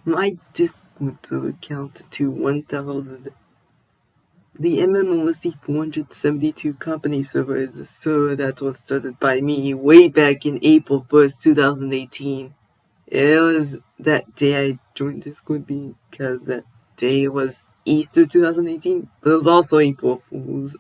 My Discord server counted to 1,000. The MMOSC 472 company server is a server that was started by me way back in April 1st, 2018. It was that day I joined Discord because that day was Easter 2018, but it was also April Fool's.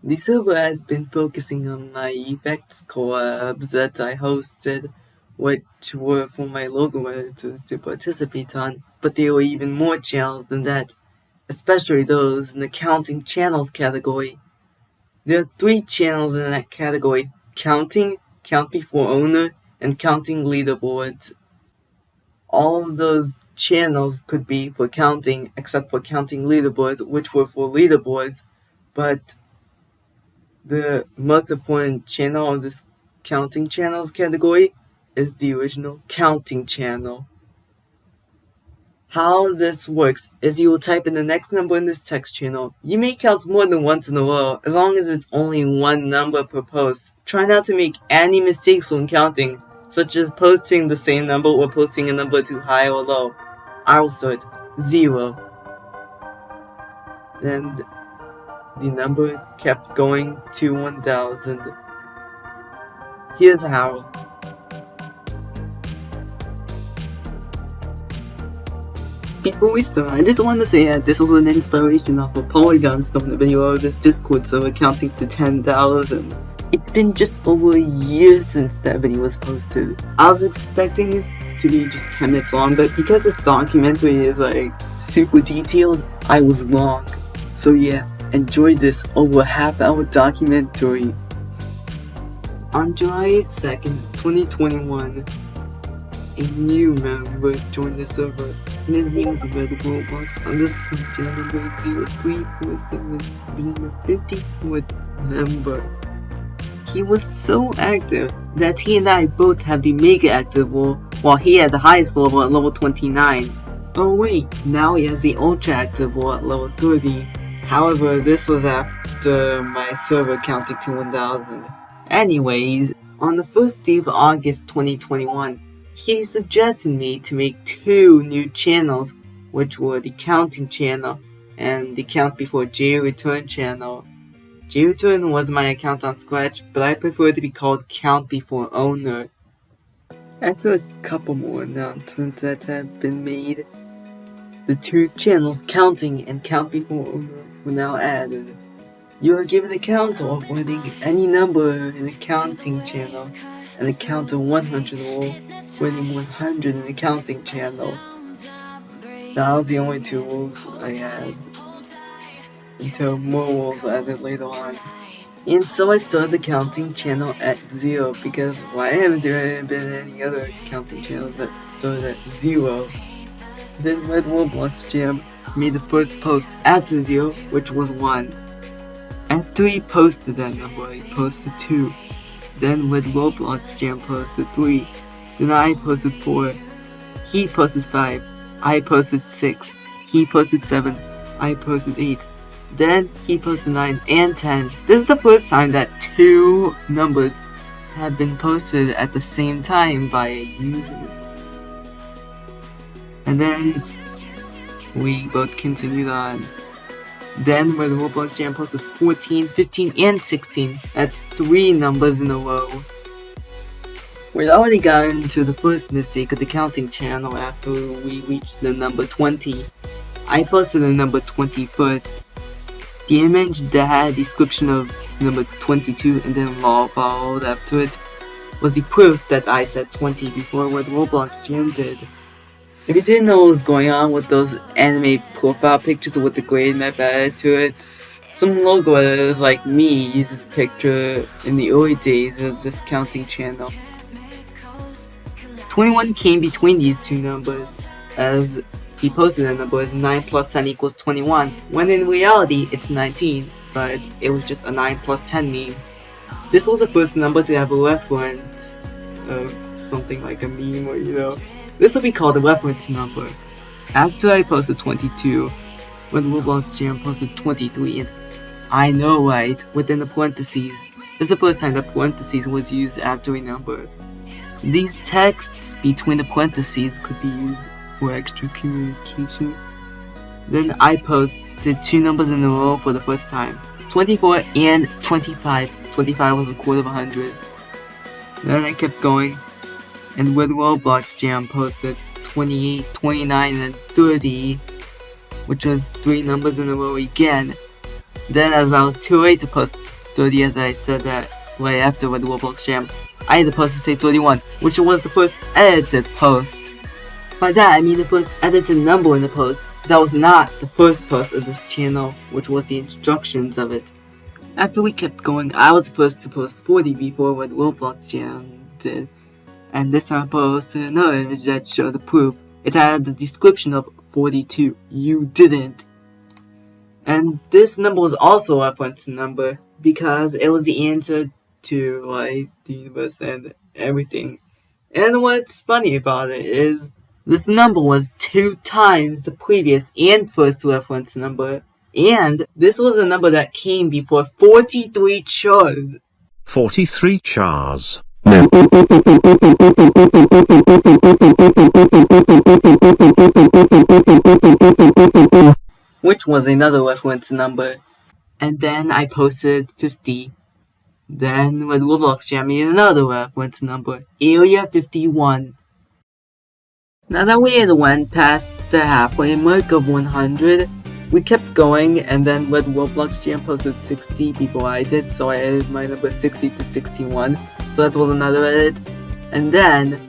The server had been focusing on my effects collabs that I hosted, which were for my logo editors to participate on, but there were even more channels than that, especially those in the counting channels category. There are 3 channels in that category: counting, count before owner, and counting leaderboards. All of those channels could be for counting, except for counting leaderboards, which were for leaderboards, but the most important channel of this counting channels category is the original counting channel. How this works is you will type in the next number in this text channel. You may count more than once in a row, as long as it's only one number per post. Try not to make any mistakes when counting, such as posting the same number or posting a number too high or low. I will start 0. Then the number kept going to 1,000. Here's how. Before we start, I just want to say that this was an inspiration off a Polygon Stone video of this Discord server counting to 10,000. It's been just over a year since that video was posted. I was expecting this to be just 10 minutes long, but because this documentary is super detailed, I was wrong. So yeah, enjoy this over half-hour documentary. On July 2nd, 2021, a new member joined the server, and his name was Roblox_channel number 0347, being the 54th member. He was so active that he and I both have the mega active role, while he had the highest level at level 29. Oh wait, now he has the ultra active role at level 30. However, this was after my server counting to 1,000. Anyways, on the first day of August 2021, he suggested me to make 2 new channels, which were the counting channel and the count before JReturn channel. JReturn was my account on Scratch, but I prefer to be called Count Before Owner. After a couple more announcements that have been made, the 2 channels Counting and Count Before Owner were now added. You are given a count of winning any number in the counting channel, and a count of 100 roll, winning 100 in the counting channel. That was the only 2 rules I had, until more rules were added later on. And so I started the counting channel at 0, because why haven't there been any other counting channels that started at 0? Then Red Roblox Jam made the first post after 0, which was 1. After he posted that number, he posted 2. Then Red Roblox Jam posted 3. Then I posted 4. He posted 5. I posted 6. He posted 7. I posted 8. Then he posted 9 and 10. This is the first time that 2 numbers have been posted at the same time by a user. And then we both continued on. Then Red Roblox Jam posted 14, 15, and 16. That's 3 numbers in a row. We'd already gotten to the first mistake of the counting channel after we reached the number 20. I posted the number 20 first. The image that had a description of number 22 and then law followed after it was the proof that I said 20 before what Roblox Jam did. If you didn't know what was going on with those anime profile pictures with the grade map added to it, some logo editors like me used this picture in the early days of this counting channel. 21 came between these 2 numbers, as he posted the number as 9 plus 10 equals 21, when in reality it's 19, but it was just a 9 plus 10 meme. This was the first number to have a reference of something like a meme or This will be called a reference number. After I posted 22, when Roblox Jam posted 23, and I know right, within the parentheses, this is the first time that parentheses was used after a number. These texts between the parentheses could be used for extra communication. Then I posted 2 numbers in a row for the first time. 24 and 25. 25 was a quarter of 100. Then I kept going, and with Roblox Jam posted 28, 29, and 30, which was 3 numbers in a row again. Then as I was too late to post 30, as I said that right after with Roblox Jam, I had to post to say 31, which was the first edited post. By that I mean the first edited number in the post. That was not the first post of this channel, which was the instructions of it. After we kept going, I was the first to post 40 before what Roblox Jam did. And this time I posted another image that showed the proof. It had the description of 42. You didn't. And this number was also a reference number because it was the answer to life, the universe, and everything. And what's funny about it is this number was 2 times the previous and first reference number. And this was a number that came before 43 chars. 43 chars. Which was another reference number. And then I posted 50. Then with Roblox Jam made another reference number, Area 51. Now that we had went past the halfway mark of 100, we kept going, and then with Roblox Jam posted 60 before I did, so I added my number 60 to 61, so that was another edit. And then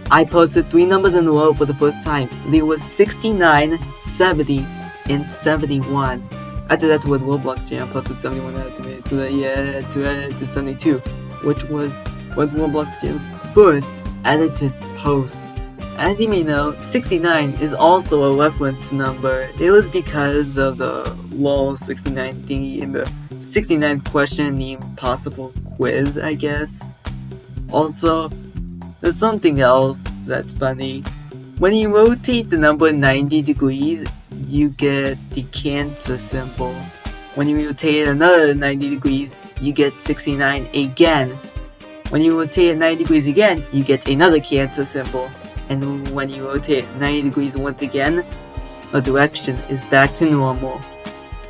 I posted 3 numbers in a row for the first time. There was 69, 70, and 71. After that with Roblox Jam posted 71 after me, so that yeah, to edit to 72, which was with Roblox Jam's first edited post. As you may know, 69 is also a reference number. It was because of the LOL 69 thingy in the 69th question in the impossible quiz, I guess. Also, there's something else that's funny. When you rotate the number 90 degrees, you get the Cancer symbol. When you rotate another 90 degrees, you get 69 again. When you rotate it 90 degrees again, you get another Cancer symbol. And when you rotate 90 degrees once again, the direction is back to normal.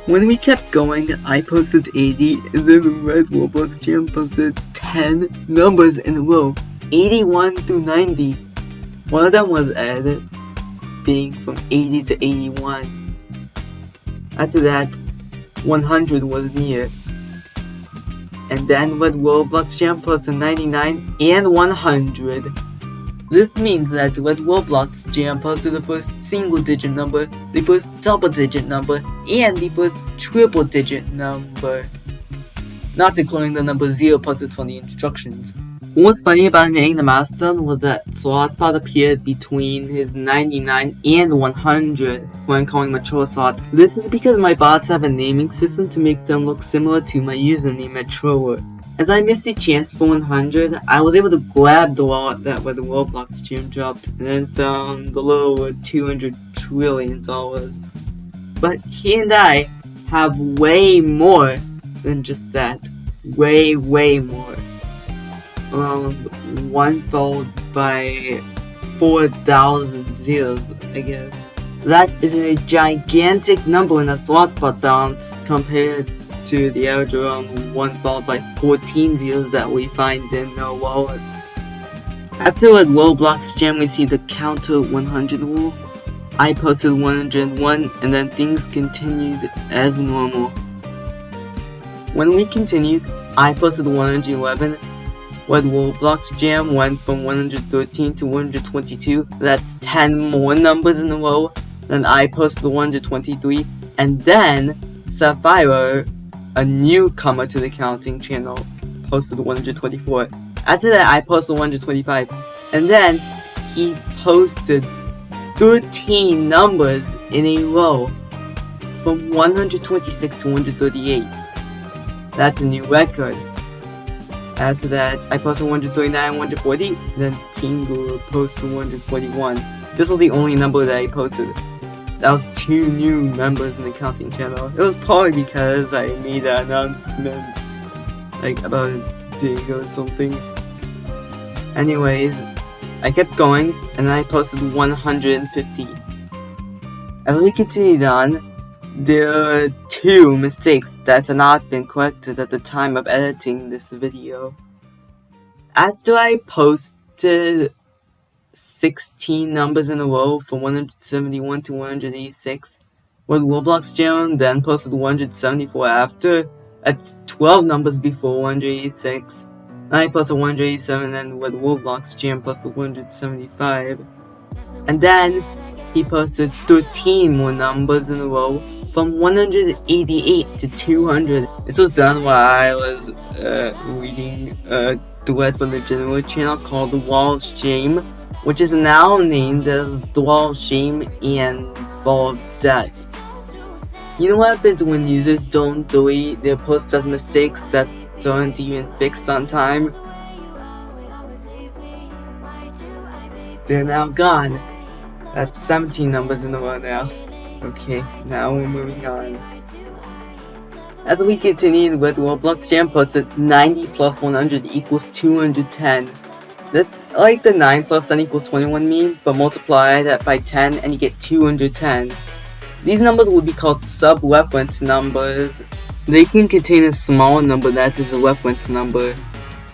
When we kept going, I posted 80, and then Red Roblox Jam posted 10 numbers in a row, 81 through 90. One of them was added, being from 80 to 81. After that, 100 was near. And then Red Roblox Jam posted 99 and 100. This means that Red Roblox Jam posted the first single digit number, the first double digit number, and the first triple digit number. Not including the number 0 posted from the instructions. What was funny about hitting the milestone was that Slothbot appeared between his 99 and 100 when calling mature slots. This is because my bots have a naming system to make them look similar to my username mature. As I missed the chance for 100, I was able to grab the wallet that where the Roblox Jam dropped and then found the little $200 trillion. But he and I have way more than just that. Way more. Around 1 followed by 4,000 zeros, I guess. That is a gigantic number in a Slothbot balance compared to the average around 1 followed by 14 zeros that we find in our wallets. After a Roblox Jam we see the counter 100 rule. I posted 101 and then things continued as normal. When we continued, I posted 111. When Roblox Jam went from 113 to 122, that's 10 more numbers in a row. Then I posted 123, and then Sapphire, a newcomer to the counting channel, posted 124. After that, I posted 125, and then he posted 13 numbers in a row from 126 to 138. That's a new record. After that, I posted 139, 140, then Kingu posted 141. This was the only number that I posted. That was 2 new members in the counting channel. It was probably because I made an announcement like about a day or something. Anyways, I kept going, and then I posted 150. As we continued on, there are 2 mistakes that had not been corrected at the time of editing this video. After I posted 16 numbers in a row from 171 to 186, with Roblox Jam then posted 174 after. That's 12 numbers before 186. And I posted 187, and with Roblox Jam posted 175. And then he posted 13 more numbers in a row from 188 to 200. This was done while I was reading a thread from the general channel called The Wall of Shame, which is now named as The Wall of Shame and Fall of Death. You know what happens when users don't delete their posts as mistakes that aren't even fixed on time? They're now gone. That's 17 numbers in a row now. Okay, now we're moving on. As we continued with Roblox Jam posted 90 plus 100 equals 210. That's like the 9 plus 10 equals 21 meme, but multiply that by 10 and you get 210. These numbers would be called sub-reference numbers. They can contain a small number that is a reference number.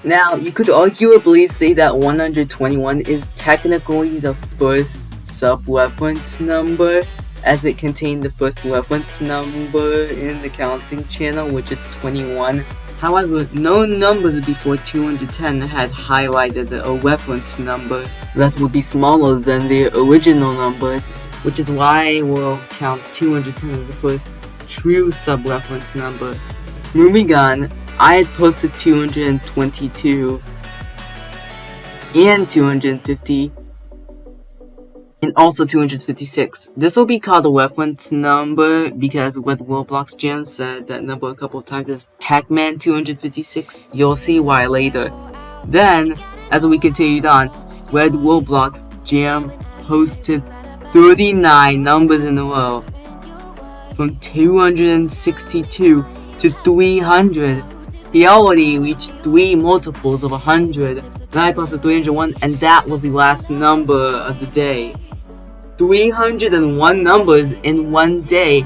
Now, you could arguably say that 121 is technically the first sub-reference number, as it contained the first reference number in the counting channel, which is 21. However, no numbers before 210 had highlighted a reference number that would be smaller than their original numbers, which is why we'll count 210 as the first true sub-reference number. Moving on, I had posted 222 and 250 and also 256. This will be called a reference number because what Roblox Jam said that number a couple of times is Pac-Man 256. You'll see why later. Then, as we continued on, Red Roblox Jam posted 39 numbers in a row, from 262 to 300. He already reached 3 multiples of 100. Then I posted 301, and that was the last number of the day. 301 numbers in one day.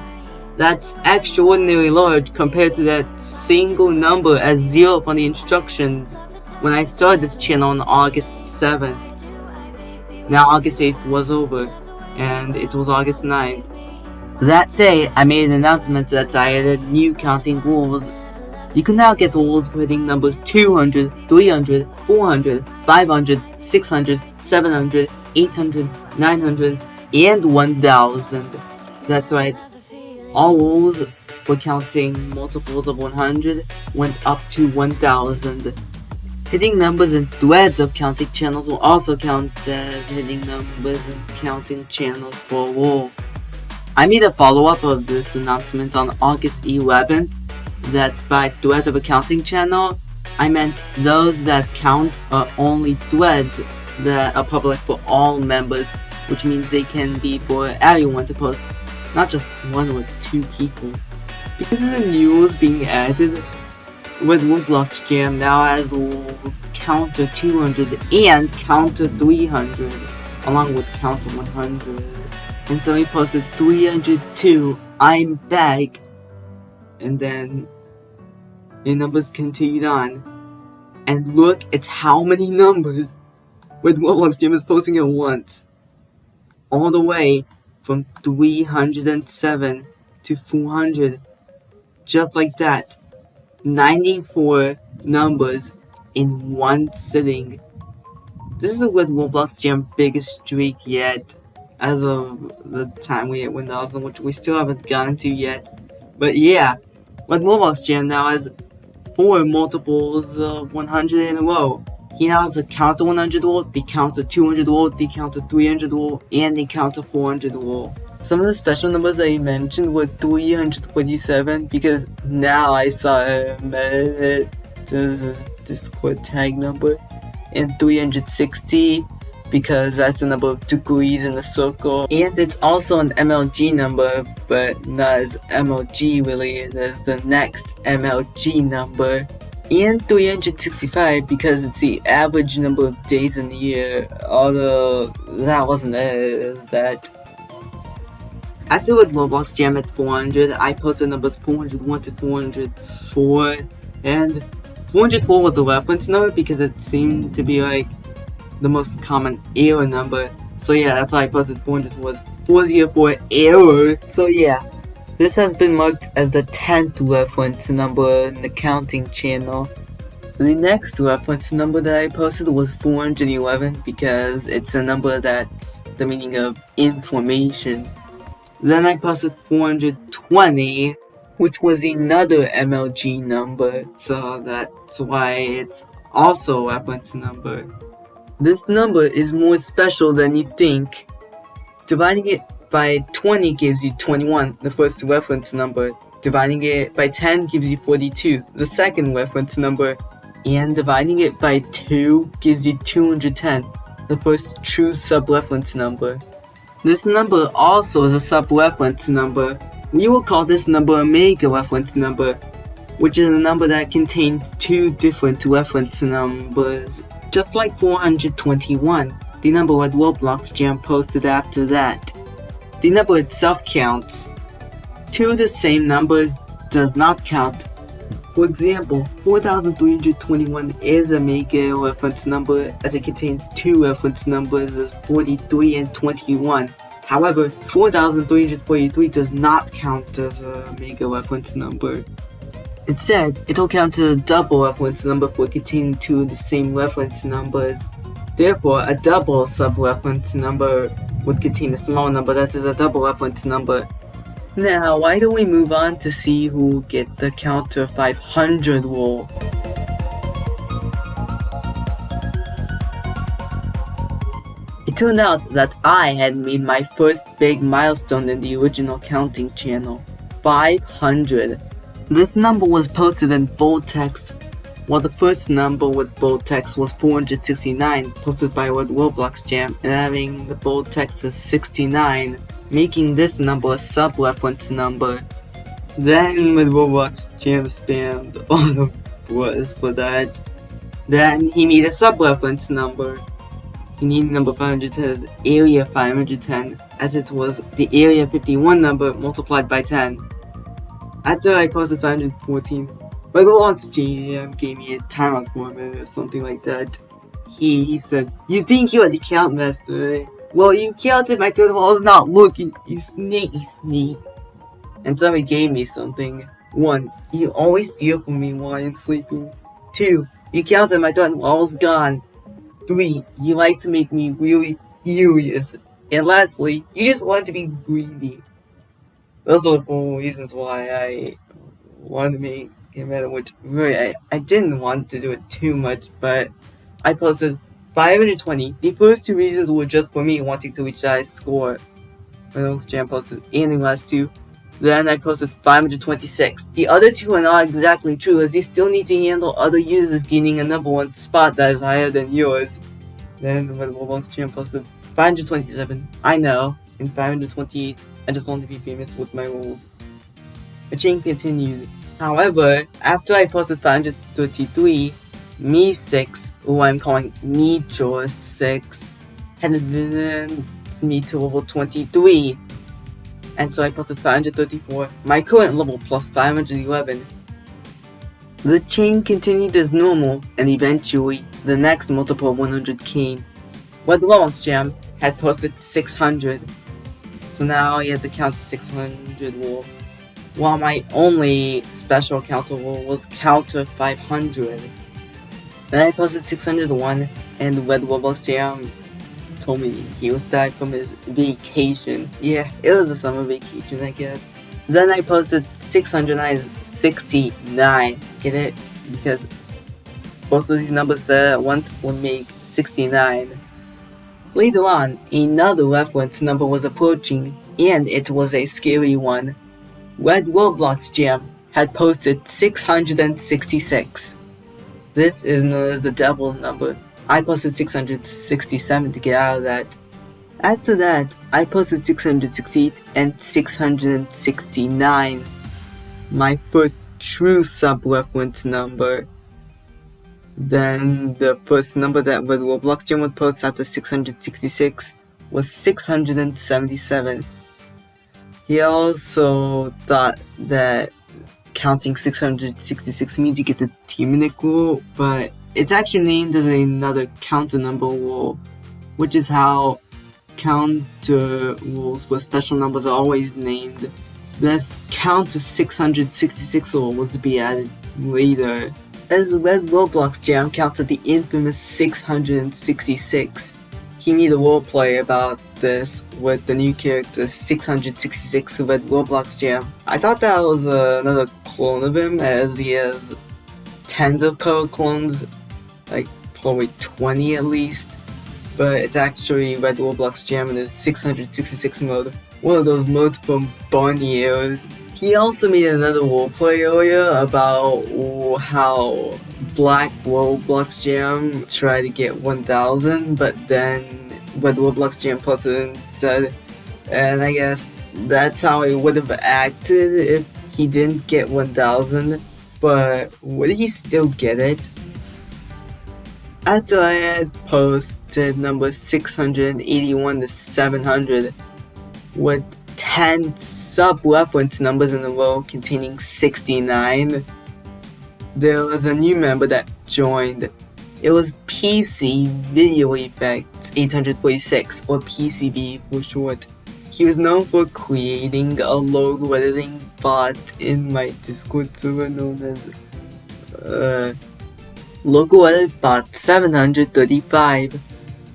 That's extraordinarily large compared to that single number as 0 from the instructions when I started this channel on August 7th. Now August 8th was over, and it was August 9th. That day, I made an announcement that I added new counting rules. You can now get rules for hitting numbers 200, 300, 400, 500, 600, 700, 800, 900, and 1000. That's right. All rules for counting multiples of 100 went up to 1000. Hitting numbers in threads of counting channels will also count as hitting numbers in counting channels for a rule. I made a follow-up of this announcement on August 11th, that by threads of a counting channel, I meant those that count are only threads that are public for all members, which means they can be for everyone to post, not just 1 or 2 people. Because of the new rules being added, with Roblox Jam now has rules counter 200 and counter 300, along with counter 100. And so he posted 302, I'm back, and then the numbers continued on. And look at how many numbers with Roblox Jam is posting at once. All the way from 307 to 400. Just like that. 94 numbers in one sitting. This is with Roblox Jam's biggest streak yet, as of the time we hit 1000, which we still haven't gotten to yet. But yeah, with Roblox Jam now has 4 multiples of 100 in a row. He now has the counter 100 rule, the counter 200 rule, the counter 300 rule, and the counter 400 rule. Some of the special numbers I mentioned were 347 because now I saw a Discord tag number, and 360 because that's the number of degrees in a circle, and it's also an MLG number, but not as MLG related as the next MLG number, and 365 because it's the average number of days in the year, although that wasn't that. After with Roblox Jam at 400, I posted numbers 401 to 404, and 404 was a reference number because it seemed to be like the most common error number. So yeah, that's why I posted 404 was 404 error. So yeah, this has been marked as the 10th reference number in the counting channel. So the next reference number that I posted was 411 because it's a number that's the meaning of information. Then I posted 420, which was another MLG number, so that's why it's also a reference number. This number is more special than you think. Dividing it by 20 gives you 21, the first reference number. Dividing it by 10 gives you 42, the second reference number. And dividing it by 2 gives you 210, the first true sub-reference number. This number also is a sub-reference number. We will call this number a mega reference number, which is a number that contains two different reference numbers, just like 421, the number with Roblox Jam posted after that. The number itself counts. Two of the same numbers does not count. For example, 4321 is a mega reference number as it contains two reference numbers as 43 and 21. However, 4343 does not count as a mega reference number. Instead, it will count as a double reference number for containing two of the same reference numbers. Therefore, a double sub-reference number would contain a small number that is a double reference number. Now, why don't we move on to see who will get the counter 500 rule? It turned out that I had made my first big milestone in the original counting channel, 500. This number was posted in bold text, while the first number with bold text was 469, posted by Roblox Jam, and having the bold text as 69. Making this number a sub-reference number. Then with Roblox Jam spammed all the was for that. Then he made a sub-reference number. He needed number 510 as area 510, as it was the area 51 number multiplied by 10. After I posted 514, Roblox Jam gave me a timeout for a minute or something like that. He said, "You think you are the count master, eh? Well, you counted my turn while I was not looking, you sneaky sneak." And so he gave me something. 1. You always steal from me while I'm sleeping. 2. You counted my turn while I was gone. 3. You like to make me really furious. And lastly, you just want to be greedy. Those are the 4 reasons why I wanted to make him mad, which really I didn't want to do it too much, but I posted 520. The first 2 reasons were just for me wanting to reach that score. Roblox Jam posted and the last 2. Then I posted 526. The other 2 are not exactly true, as you still need to handle other users gaining a number 1 spot that is higher than yours. Then when Roblox Jam posted 527, I know, and 528, I just want to be famous with my rules. The chain continued. However, after I posted 533, Me6, who I'm calling Meteor6, had advanced me to level 23. And so I posted 534, my current level plus 511. The chain continued as normal, and eventually, the next multiple 100 came. When Roblox Jam had posted 600, so now he has to count 600 rule. While my only special counter rule was counter 500. Then I posted 601, and when Roblox Jam told me he was back from his vacation. Yeah, it was a summer vacation, I guess. Then I posted 609 as 69. Get it? Because both of these numbers said at once would make 69. Later on, another reference number was approaching, and it was a scary one. Red Roblox Jam had posted 666. This is known as the devil's number. I posted 667 to get out of that. After that, I posted 668 and 669. My first true sub-reference number. Then the first number that the Roblox Jam would post after 666 was 677. He also thought that counting 666 means you get the 2-minute rule, but it's actually named as another counter number rule, which is how counter rules for special numbers are always named. This count to 666 rule was to be added later, as Red Roblox Jam counted the infamous 666. He made a roleplay about this with the new character 666 Red Roblox Jam. I thought that was another clone of him, as he has tens of color clones, like probably 20 at least. But it's actually Red Roblox Jam in his 666 mode, one of those modes from Barney eras. He also made another roleplay earlier about how Black Roblox Jam tried to get 1000, but then Red Roblox Jam plus it instead. And I guess that's how he would have acted if he didn't get 1000, but would he still get it? After I had posted number 681 to 700 with 10 sub-reference numbers in a row containing 69, there was a new member that joined. It was PC Video Effects 846, or PCVE for short. He was known for creating a logo editing bot in my Discord server known as Logo Edit Bot 735.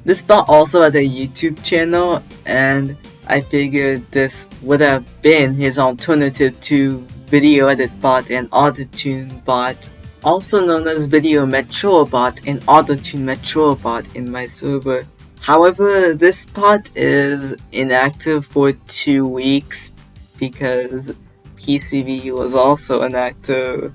This bot also had a YouTube channel, and I figured this would have been his alternative to Video Edit Bot and Autotune Bot, also known as Video Metro Bot and Autotune Metro Bot in my server. However, this bot is inactive for 2 weeks because PCVE was also inactive,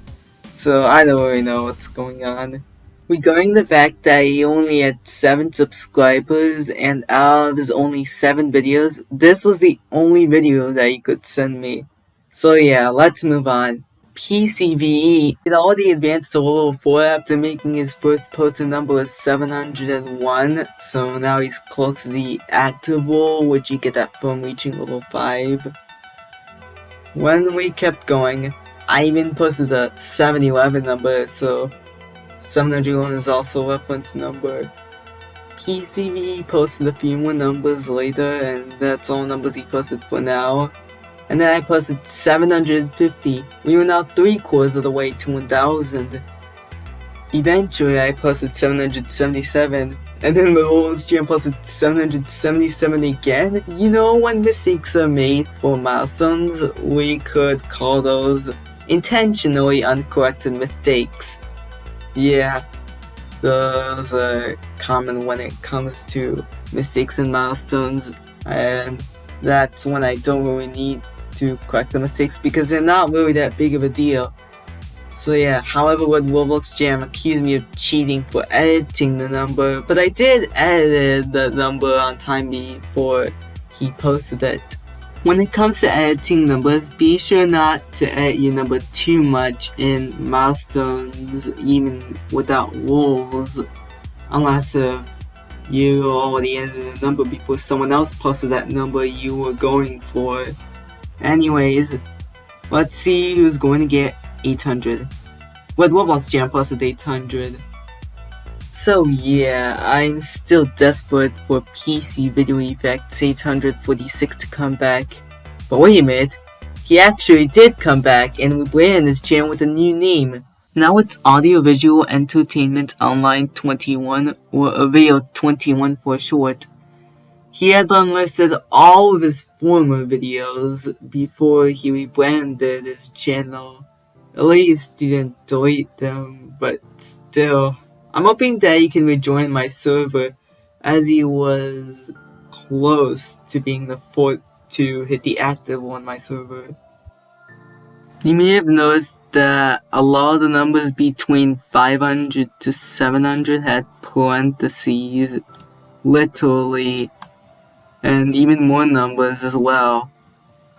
so I don't really know what's going on. Regarding the fact that he only had 7 subscribers and out of his only 7 videos, this was the only video that he could send me. So yeah, let's move on. PCVE had already advanced to level 4 after making his first posted number as 701, so now he's close to the active role, which you get that from reaching level 5. When we kept going, I even posted the 711 number, so 701 is also a reference number. PCVE posted a few more numbers later, and that's all numbers he posted for now. And then I posted 750. We were now 3/4 of the way to 1000. Eventually I posted 777, and then the Roblox Jam posted 777 again. You know, when mistakes are made for milestones, we could call those intentionally uncorrected mistakes. Yeah, those are common when it comes to mistakes and milestones, and that's when I don't really need to correct the mistakes because they're not really that big of a deal. So yeah, however, when Roblox Jam accused me of cheating for editing the number, but I did edit the number on time before he posted it. When it comes to editing numbers, be sure not to edit your number too much in milestones, even without rules, unless you already edited a number before someone else posted that number you were going for. Anyways, let's see who's going to get 800. With Roblox Jam posted 800. So yeah, I'm still desperate for PC Video Effects 846 to come back. But wait a minute, he actually did come back and rebrand his channel with a new name. Now it's Audio Visual Entertainment Online 21, or Aveo 21 for short. He had unlisted all of his former videos before he rebranded his channel. At least he didn't delete them, but still. I'm hoping that he can rejoin my server, as he was close to being the fourth to hit the active on my server. You may have noticed that a lot of the numbers between 500 to 700 had parentheses, literally, and even more numbers as well.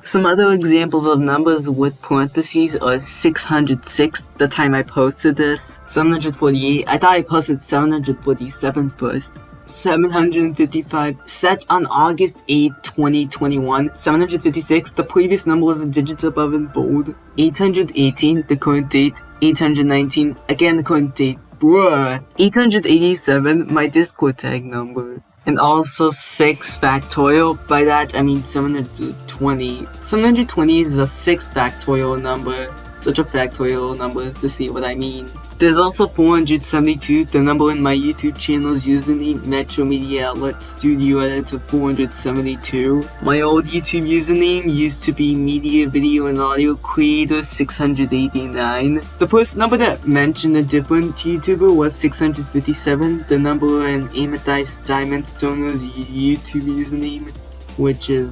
Some other examples of numbers with parentheses are 606, the time I posted this, 748, I thought I posted 747 first, 755, set on August 8, 2021, 756, the previous number was the digits above in bold, 818, the current date, 819, again the current date, bruh, 887, my Discord tag number. And also 6 factorial, by that I mean 720. 720 is a 6 factorial number, such a factorial number to see what I mean. There's also 472, the number in my YouTube channel's username, Metro Media Outlet Studio added to 472. My old YouTube username used to be Media Video and Audio Creator 689. The first number that mentioned a different YouTuber was 657, the number in Amethyst Diamond Stoner's YouTube username, which is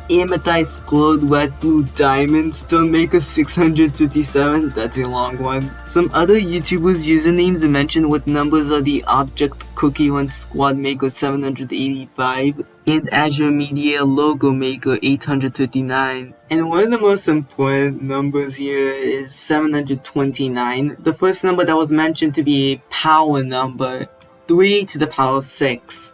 Amethyst Glowed Red Blue Diamond Stone Maker 657, that's a long one. Some other YouTubers' usernames mentioned with numbers are the Object Cookie Run Squad Maker 785 and Azure Media Logo Maker 839. And one of the most important numbers here is 729, the first number that was mentioned to be a power number, 3 to the power 6.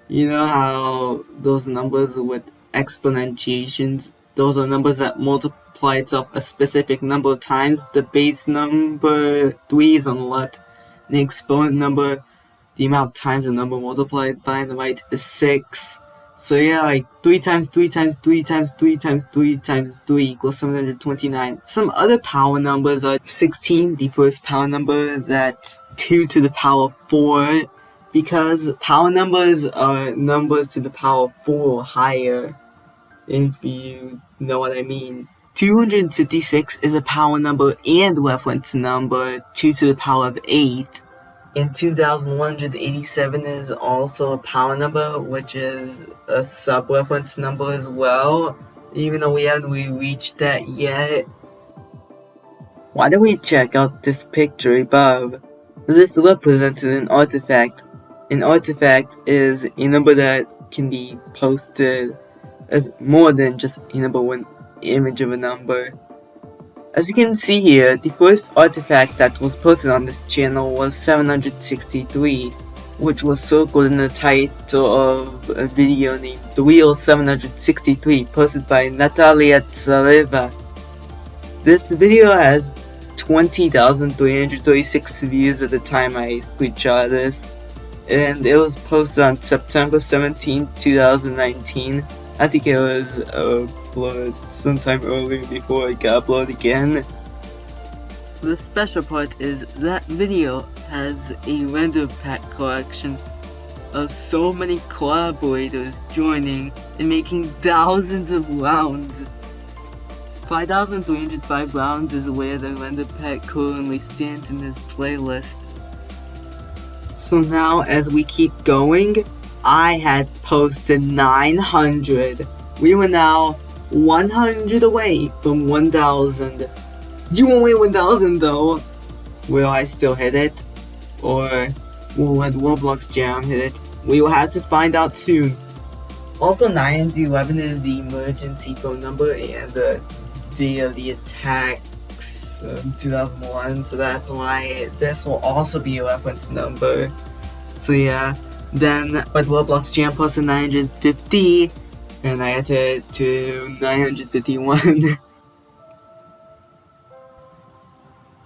You know how those numbers with exponentiations, those are numbers that multiply itself a specific number of times. The base number 3 is on the left, the exponent number, the amount of times the number multiplied by on the right, is 6. So yeah, like 3 times 3 times 3 times 3 times 3 times 3 equals 729. Some other power numbers are 16, the first power number, that's 2 to the power 4. Because power numbers are numbers to the power 4 or higher, if you know what I mean. 256 is a power number and reference number, 2 to the power of 8. And 2187 is also a power number, which is a sub-reference number as well, even though we haven't reached that yet. Why don't we check out this picture above? This represents an artifact. An artifact is a number that can be posted as more than just a number, one image of a number. As you can see here, the first artifact that was posted on this channel was 763, which was circled in the title of a video named The Real 763, posted by Natalia Tsareva. This video has 20,336 views at the time I screenshot this, and it was posted on September 17, 2019. I think it was uploaded sometime earlier before it got uploaded again. The special part is that video has a render pack collection of so many collaborators joining and making thousands of rounds. 5,305 rounds is where the render pack currently stands in this playlist. So now, as we keep going, I had posted 900. We were now 100 away from 1,000. You only 1,000 though. Will I still hit it? Or will Roblox Jam hit it? We will have to find out soon. Also, 911 is the emergency phone number and the day of the attacks in 2001, so that's why this will also be a reference number. So yeah, then with Roblox Jam posted 950, and I added it to 951.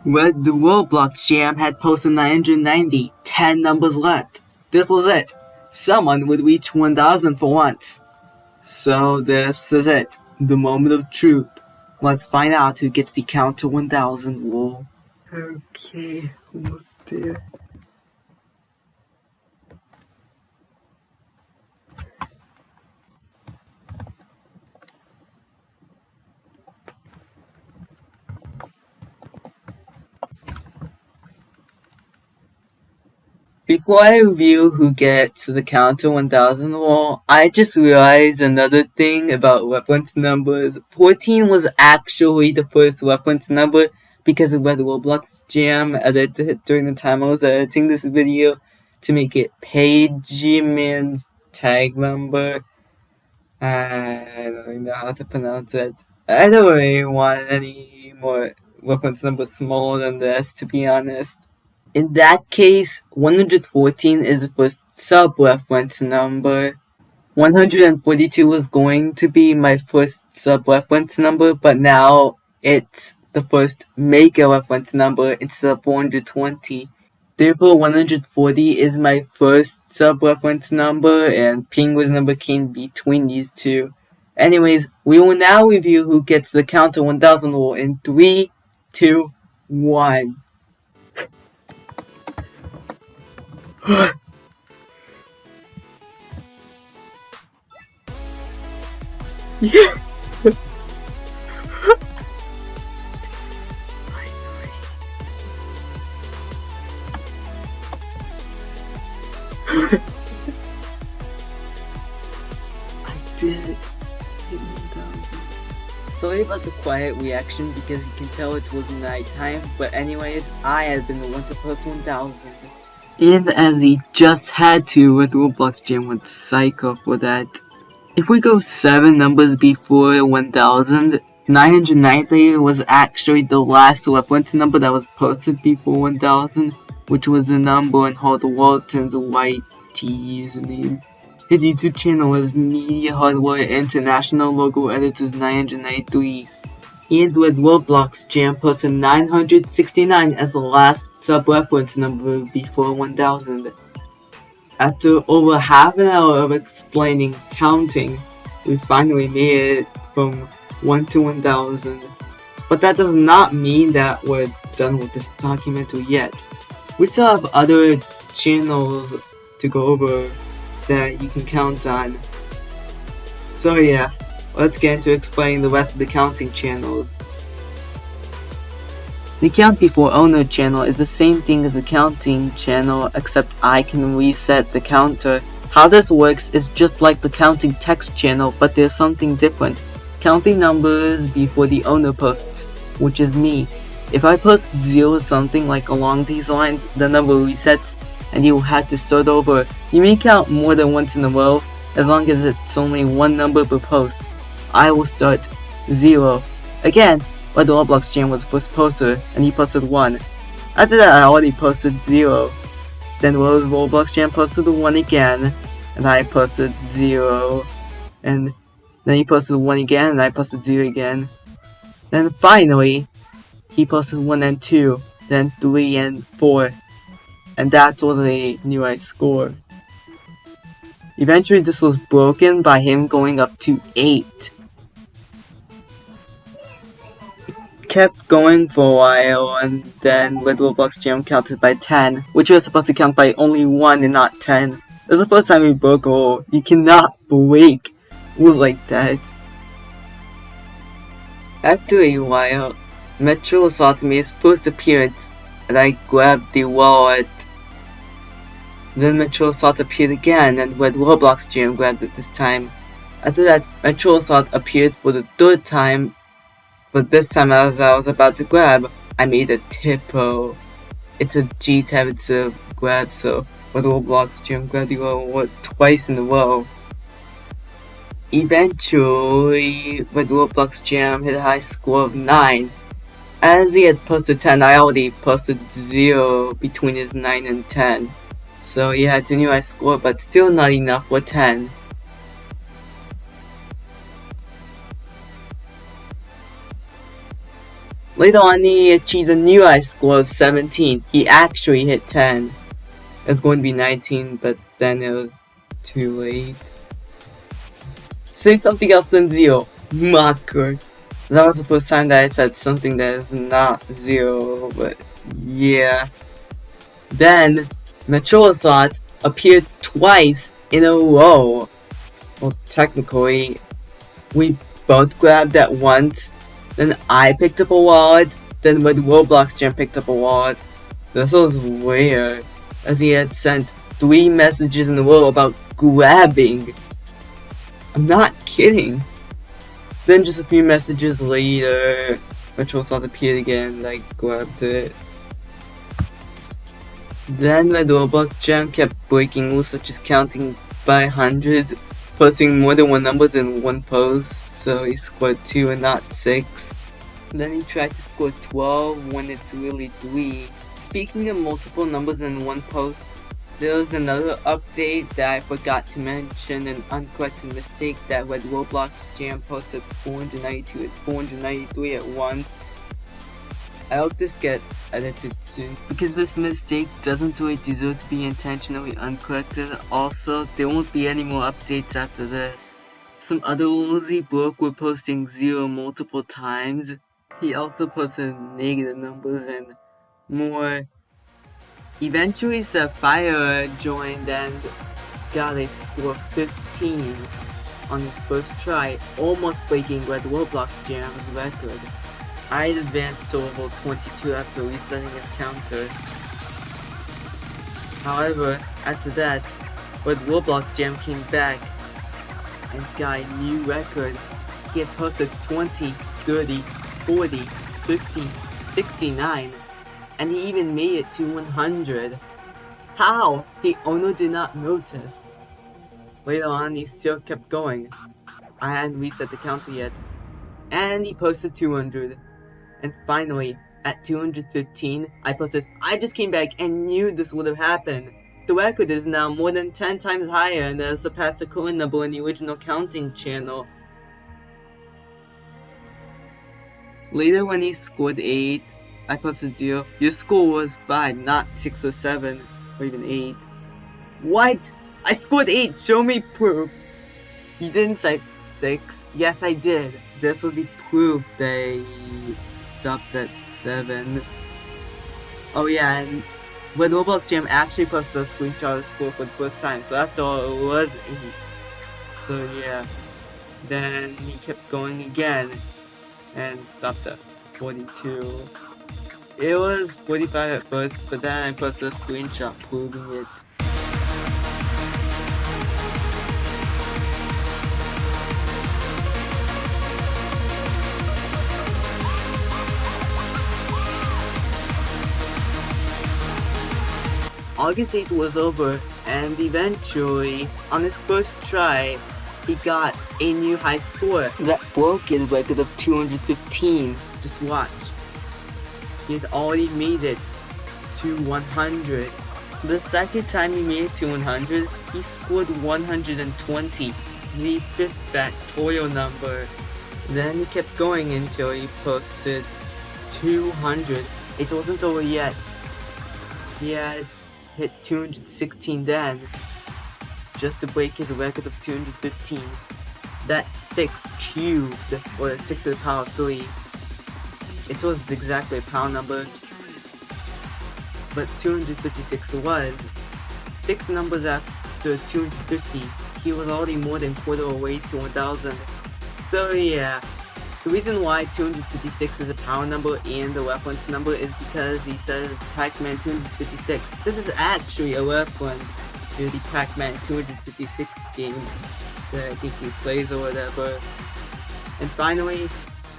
With the Roblox Jam had posted 990, 10 numbers left. This was it. Someone would reach 1,000 for once. So this is it, the moment of truth. Let's find out who gets the count to 1,000, lol. Okay, almost there. Before I review who gets the count to 1,000 wall, I just realized another thing about reference numbers. 14 was actually the first reference number because of where the Roblox Jam edited during the time I was editing this video to make it Pageman's tag number. I don't know how to pronounce it. I don't really want any more reference numbers smaller than this, to be honest. In that case, 114 is the first sub-reference number. 142 was going to be my first sub-reference number, but now it's the first mega reference number instead of 420. Therefore, 140 is my first sub-reference number, and Penguin's number came between these two. Anyways, we will now review who gets the counter 1000 roll in 3, 2, 1. Yeah. I did it. Sorry about the quiet reaction because you can tell it was nighttime, but anyways, I have been the one to post 1000. And as he just had to with Roblox Jam with Psycho for that. If we go 7 numbers before 1000, 990 was actually the last reference number that was posted before 1000, which was the number on Hard Walton's YT username. His YouTube channel is Media Hardware International, logo editors 993. And with Roblox Jam posted 969 as the last sub-reference number before 1000. After over half an hour of explaining counting, we finally made it from 1 to 1000. But that does not mean that we're done with this documentary yet. We still have other channels to go over that you can count on. So yeah, let's get into explaining the rest of the counting channels. The count before owner channel is the same thing as the counting channel, except I can reset the counter. How this works is just like the counting text channel, but there's something different. Counting numbers before the owner posts, which is me. If I post 0 something like along these lines, the number resets and you have to start over. You may count more than once in a row, as long as it's only one number per post. I will start 0 again, but the Roblox Jam was the first poster, and he posted 1. After that, I already posted 0. Then Roblox Jam posted 1 again, and I posted 0. And then he posted 1 again, and I posted 0 again. Then finally, he posted 1 and 2, then 3 and 4. And that was a new high score. Eventually this was broken by him going up to 8. It kept going for a while, and then with Roblox Jam counted by 10, which was supposed to count by only 1 and not 10. It was the first time we broke a rule. You cannot break rules like that. After a while, Metro saw to me his first appearance, and I grabbed the wallet. Then Metro Assault appeared again, and with Roblox Jam grabbed it this time. After that, Metro Assault appeared for the 3rd time, but this time as I was about to grab, I made a typo. It's a G-tab, it's a grab, so with Roblox Jam grabbed the wallet twice in a row. Eventually, with Roblox Jam hit a high score of 9. As he had posted 10, I already posted 0 between his 9 and 10. So yeah, it's a new high score, but still not enough for 10. Later on, he achieved a new high score of 17. He actually hit 10. It was going to be 19, but then it was too late. Say something else than 0. Marker. That was the first time that I said something that is not 0, but yeah. Then, Metro Assault appeared twice in a row. Well, technically, we both grabbed at once. Then I picked up a wallet. Then when Roblox Jam picked up a wallet. This was weird, as he had sent 3 messages in a row about grabbing. I'm not kidding. Then just a few messages later, Metro Assault appeared again, and I grabbed it. Then the Roblox Jam kept breaking rules such as counting by hundreds, posting more than one numbers in one post, so he scored 2 and not 6. Then he tried to score 12 when it's really 3. Speaking of multiple numbers in one post, there was another update that I forgot to mention, an uncorrected mistake that when Roblox Jam posted 492 and 493 at once. I hope this gets edited soon, because this mistake doesn't really deserve to be intentionally uncorrected. Also, there won't be any more updates after this. Some other rules he broke were posting 0 multiple times. He also posted negative numbers and more. Eventually Sapphire joined and got a score 15 on his first try, almost breaking Red Roblox Jam's record. I had advanced to level 22 after resetting his counter. However, after that, Red Roblox Jam came back and got a new record. He had posted 20, 30, 40, 50, 69, and he even made it to 100. How? The owner did not notice. Later on, he still kept going. I hadn't reset the counter yet, and he posted 200. And finally, at 215, I posted, I just came back and knew this would have happened. The record is now more than 10 times higher and has surpassed the OcularNebula in the original counting channel. Later when he scored 8, I posted 0. Your score was 5, not 6 or 7, or even 8. What? I scored 8, show me proof. You didn't say 6. Yes, I did. This was the proof they stopped at 7. Oh yeah, and when Roblox Jam actually posted a screenshot of the score for the first time, so after all, it was 8. So yeah, then he kept going again, and stopped at 42. It was 45 at first, but then I posted a screenshot proving it. August 8th was over, and eventually, on his first try, he got a new high score that broke his record of 215. Just watch. He had already made it to 100. The second time he made it to 100, he scored 120, the 5th factorial number. Then he kept going until he posted 200. It wasn't over yet. He had hit 216 then, just to break his record of 215. That's 6 cubed, or 6 to the power of 3. It was exactly a pound number, but 256 was. 6 numbers after 250, he was already more than quarter away to 1000. So yeah, the reason why 256 is a power number and a reference number is because he says Pac-Man 256. This is actually a reference to the Pac-Man 256 game that I think he plays or whatever. And finally,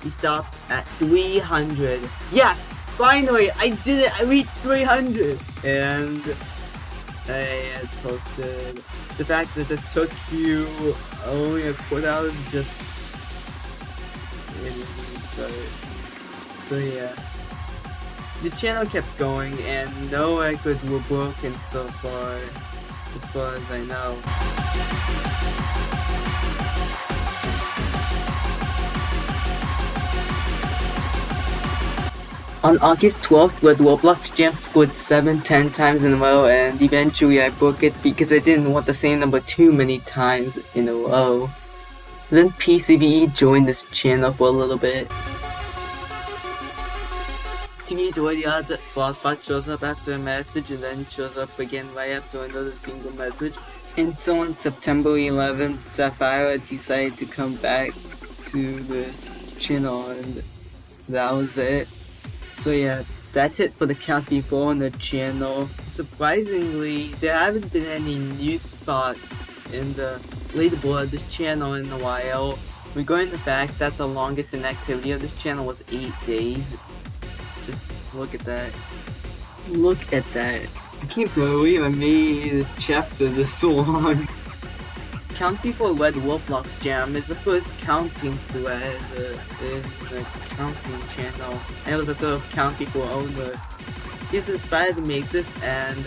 he stopped at 300. Yes! Finally! I did it! I reached 300! And I had posted the fact that this took you only a quarter hour to just so yeah, the channel kept going and no records were broken so far, as far as I know. On August 12th, when Roblox Jam scored 10 times in a row, and eventually I broke it because I didn't want the same number too many times in a row. Then PCVE joined this channel for a little bit. Teenage Lady odds that Slothbot shows up after a message and then shows up again right after another single message. And so on September 11th, Sapphire decided to come back to this channel and that was it. So yeah, that's it for the count before on the channel. Surprisingly, there haven't been any new spots in the leaderboard of this channel in a while, regarding the fact that the longest inactivity of this channel was 8 days. Just look at that. Look at that. I can't believe I made a chapter this long. count before red Roblox jam is the first counting thread in the counting channel, and it was the third count before owner. He's inspired to make this, and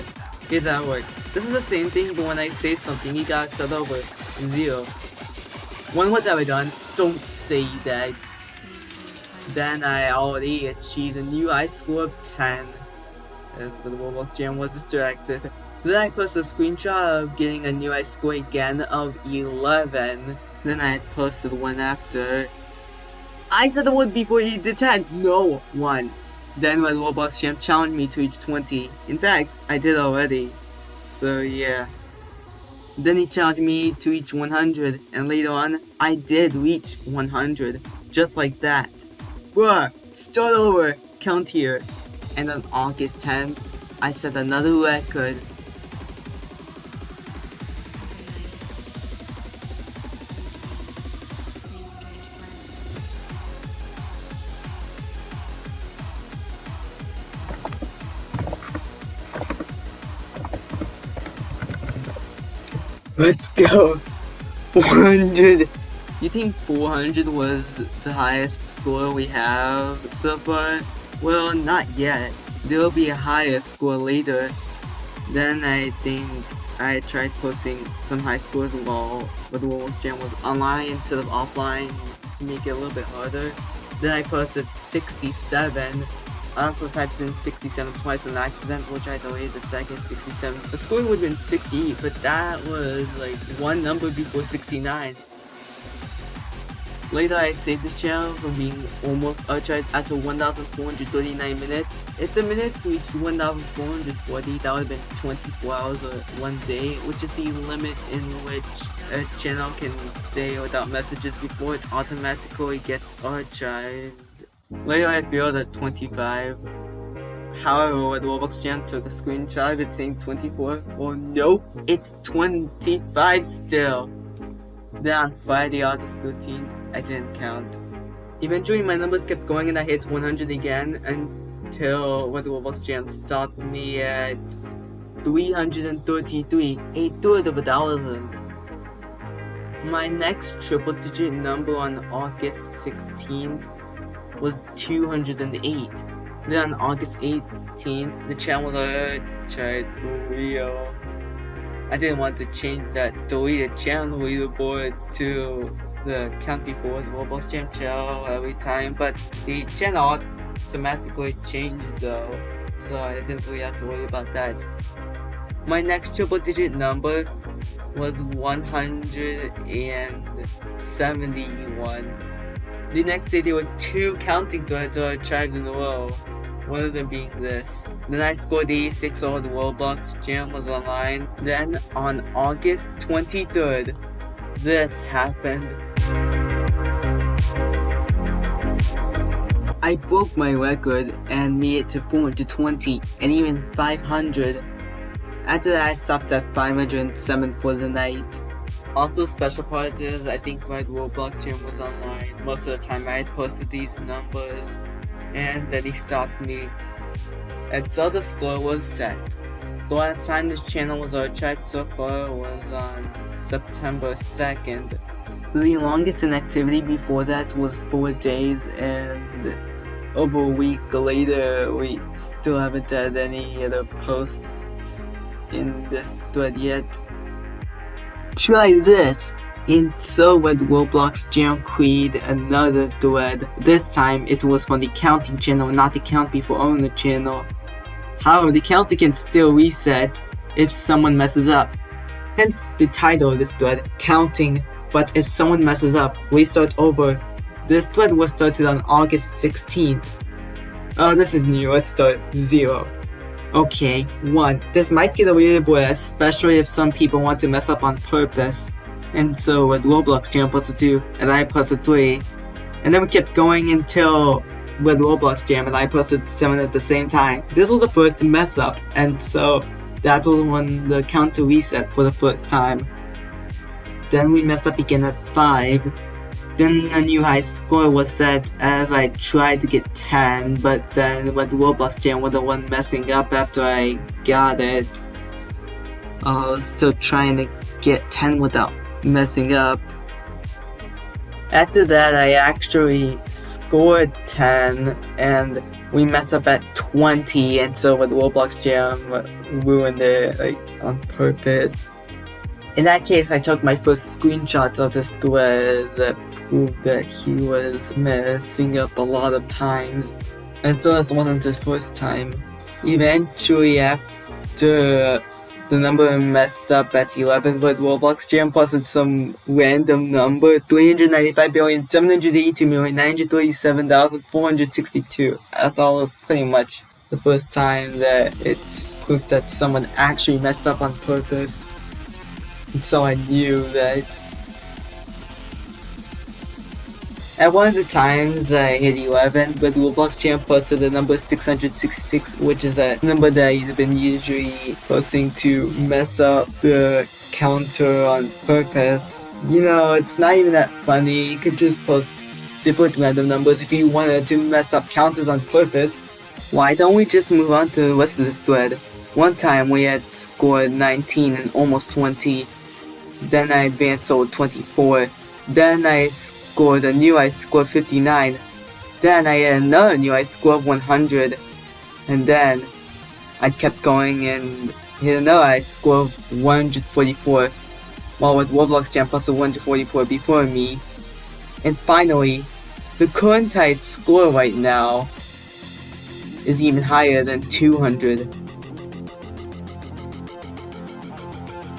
here's how it works. This is the same thing, but when I say something, you gotta start over 0. When what's ever done, don't say that. Then I already achieved a new high score of 10. As the Roblox jam was distracted. Then I posted a screenshot of getting a new high score again of 11. Then I had posted one after. I said the word before he did 10. No, 1. Then my Roblox jam challenged me to reach 20. In fact, I did already. So yeah. Then he challenged me to reach 100. And later on, I did reach 100. Just like that. Bruh, start over. Count here. And on August 10th, I set another record. Let's go! 400! You think 400 was the highest score we have so far? Well, not yet. There will be a higher score later. Then I think I tried posting some high scores while the Roblox jam was online instead of offline, just to make it a little bit harder. Then I posted 67. I also typed in 67 twice on accident, which I deleted the second 67. The score would have been 68, but that was like one number before 69. Later I saved this channel from being almost archived after 1,439 minutes. If the minutes reached 1,440, that would have been 24 hours or 1 day, which is the limit in which a channel can stay without messages before it automatically gets archived. Later I failed at 25. However, the Roblox jam took a screenshot of it saying 24. Oh no, it's 25 still. Then on Friday, August 13th, I didn't count. Eventually my numbers kept going and I hit 100 again until the Roblox jam stopped me at 333, a third of 1,000. My next triple digit number on August 16th was 208. Then on August 18th, the channel was archived for real. I didn't want to change that deleted channel leaderboard to the count before the Roblox jam channel every time, but the channel automatically changed though, so I didn't really have to worry about that. My next triple digit number was 171. The next day there were 2 counting threads archived in a row, one of them being this. Then I scored 86 while the Roblox jam was online. Then on August 23rd, this happened. I broke my record and made it to 420 and even 500. After that I stopped at 507 for the night. Also special part is I think my Roblox jam was online. Most of the time I had posted these numbers and then he stopped me. And so the score was set. The last time this channel was archived so far was on September 2nd. The longest inactivity before that was 4 days, and over a week later we still haven't had any other posts in this thread yet. Try this! And so when Roblox jam created another thread. This time it was from the counting channel, not the count before owner channel. However, the counter can still reset if someone messes up. Hence the title of this thread, Counting, but if someone messes up, we start over. This thread was started on August 16th. Oh, this is new, let's start 0. Okay, 1. This might get a weird boy, especially if some people want to mess up on purpose. And so with Roblox jam plus a 2, and I plus a 3. And then we kept going until with Roblox jam and I posted 7 at the same time. This was the first mess up, and so that was when the counter reset for the first time. Then we messed up again at 5. Then a new high score was set as I tried to get 10, but then when the Roblox jam was the one messing up after I got it. I was still trying to get 10 without messing up. After that, I actually scored 10, and we messed up at 20, and so with Roblox Jam ruined it, like, on purpose. In that case, I took my first screenshots of this thread that proved that he was messing up a lot of times, and so this wasn't his first time. Eventually, after the number messed up at 11 with Roblox Jam plus some random number, 395,782,937,462. That's all pretty much the first time that it's proof that someone actually messed up on purpose. And so I knew that. At one of the times I hit 11, but Roblox Jam posted the number 666, which is a number that he's been usually posting to mess up the counter on purpose. You know, it's not even that funny. You could just post different random numbers if you wanted to mess up counters on purpose. Why don't we just move on to the rest of this thread? One time we had scored 19 and almost 20. Then I advanced to 24. Then I scored a new I scored 59. Then I had another new I scored 100. And then I kept going and hit another I scored 144. While with Roblox Jam plus 144 before me. And finally, the current high score right now is even higher than 200.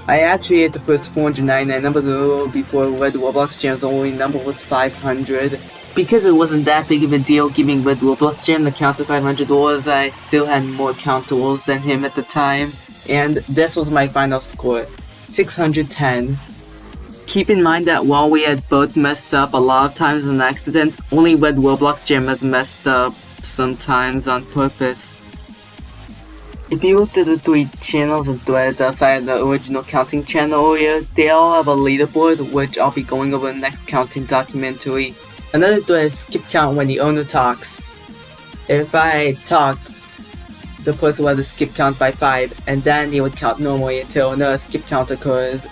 I actually hit the first 499 numbers a little before Red Roblox Jam's only number was 500. Because it wasn't that big of a deal giving Red Roblox Jam the counter 500 rolls, I still had more counter rolls than him at the time. And this was my final score, 610. Keep in mind that while we had both messed up a lot of times on accident, only Red Roblox Jam has messed up sometimes on purpose. If you looked at the 3 channels and threads outside the original counting channel earlier, they all have a leaderboard, which I'll be going over in the next counting documentary. Another thread is skip count when the owner talks. If I talked, the person would have to skip count by 5, and then they would count normally until another skip count occurs.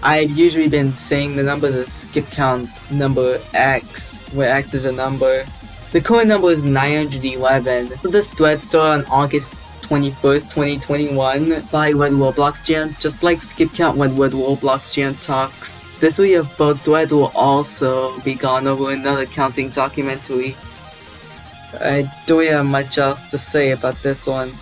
I've usually been saying the number is skip count number X, where X is a number. The current number is 911. So this thread started on August 21st, 2021 by Red Roblox Jam, just like skip count when Red Roblox Jam talks. This week of both threads will also be gone over another counting documentary. I don't have much else to say about this one,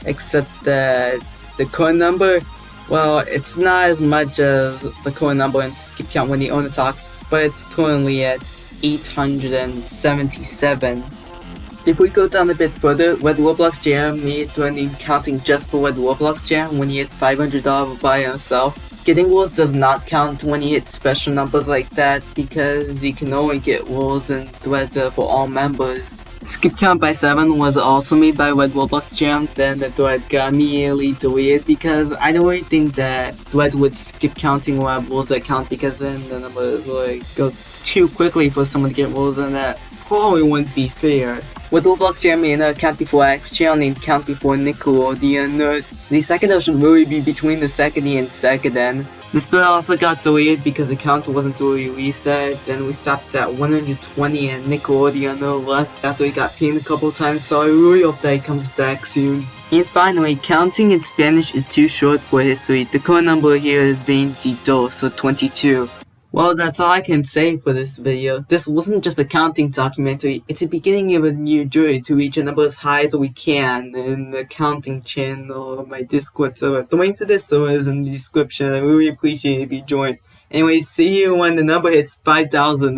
except that the current number, well, it's not as much as the current number in skip count when the owner talks, but it's currently at 877. If we go down a bit further, Red Roblox Jam made threatening counting just for Red Roblox Jam when he hit $500 by himself. Getting rolls does not count when you hit special numbers like that because you can only get rolls in threads for all members. Skip count by 7 was also made by Red Roblox Jam, then the thread got immediately deleted because I don't really think that threads with skip counting will have rolls that count because then the numbers will go too quickly for someone to get rolls and that probably wouldn't be fair. With Roblox Jam made a Count Before X channel named Count Before Nickelodeon, the second should really be between the second and second. This thread also got deleted because the counter wasn't really reset, and we stopped at 120 and Nickelodeon left after he got pinged a couple times, so I really hope that he comes back soon. And finally, counting in Spanish is too short for history. The current number here is 22, so 22. Well, that's all I can say for this video. This wasn't just a counting documentary, it's the beginning of a new journey to reach a number as high as we can in the counting channel of my Discord server. The link to this server is in the description. I really appreciate it if you join. Anyway, see you when the number hits 5,000.